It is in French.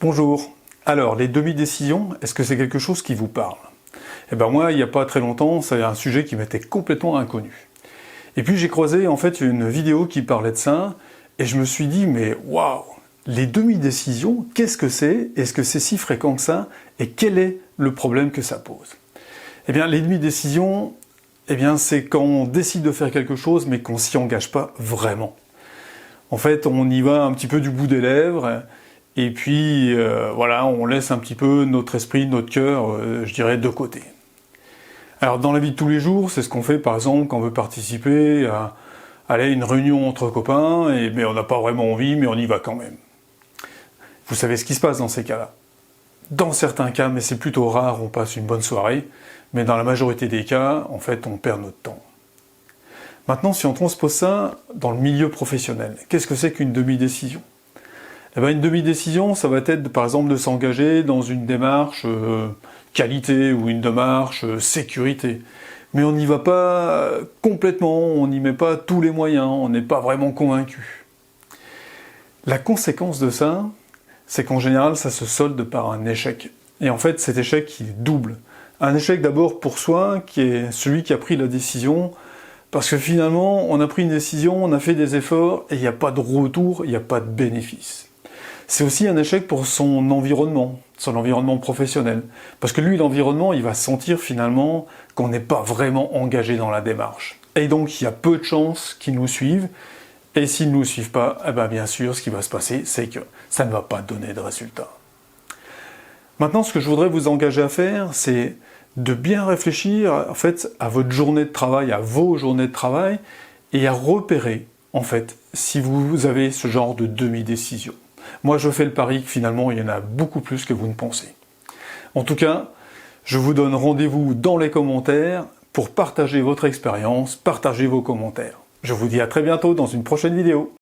Bonjour. Alors, les demi-décisions, est-ce que c'est quelque chose qui vous parle? Eh ben moi, il n'y a pas très longtemps, c'est un sujet qui m'était complètement inconnu. Et puis j'ai croisé en fait une vidéo qui parlait de ça, et je me suis dit, mais waouh, les demi-décisions, qu'est-ce que c'est? Est-ce que c'est si fréquent que ça? Et quel est le problème que ça pose? Eh bien, les demi-décisions, c'est quand on décide de faire quelque chose, mais qu'on s'y engage pas vraiment. En fait, on y va un petit peu du bout des lèvres, et puis voilà, on laisse un petit peu notre esprit, notre cœur, je dirais, de côté. Alors dans la vie de tous les jours, c'est ce qu'on fait par exemple quand on veut participer à une réunion entre copains, et on n'a pas vraiment envie, mais on y va quand même. Vous savez ce qui se passe dans ces cas-là. Dans certains cas, mais c'est plutôt rare, on passe une bonne soirée, mais dans la majorité des cas, en fait, on perd notre temps. Maintenant, si on transpose ça dans le milieu professionnel, qu'est-ce que c'est qu'une demi-décision? Une demi-décision, ça va être par exemple de s'engager dans une démarche qualité ou une démarche sécurité. Mais on n'y va pas complètement, on n'y met pas tous les moyens, on n'est pas vraiment convaincu. La conséquence de ça, c'est qu'en général, ça se solde par un échec. Et en fait, cet échec, il est double. Un échec d'abord pour soi, qui est celui qui a pris la décision, parce que finalement, on a pris une décision, on a fait des efforts, et il n'y a pas de retour, il n'y a pas de bénéfice. C'est aussi un échec pour son environnement professionnel. Parce que lui, l'environnement, il va sentir finalement qu'on n'est pas vraiment engagé dans la démarche. Et donc, il y a peu de chances qu'ils nous suivent, et s'ils ne nous suivent pas, bien sûr, ce qui va se passer, c'est que ça ne va pas donner de résultat. Maintenant, ce que je voudrais vous engager à faire, c'est de bien réfléchir en fait à votre journée de travail, à vos journées de travail, et à repérer en fait si vous avez ce genre de demi-décision. Moi, je fais le pari que finalement, il y en a beaucoup plus que vous ne pensez. En tout cas, je vous donne rendez-vous dans les commentaires pour partager votre expérience, partager vos commentaires. Je vous dis à très bientôt dans une prochaine vidéo.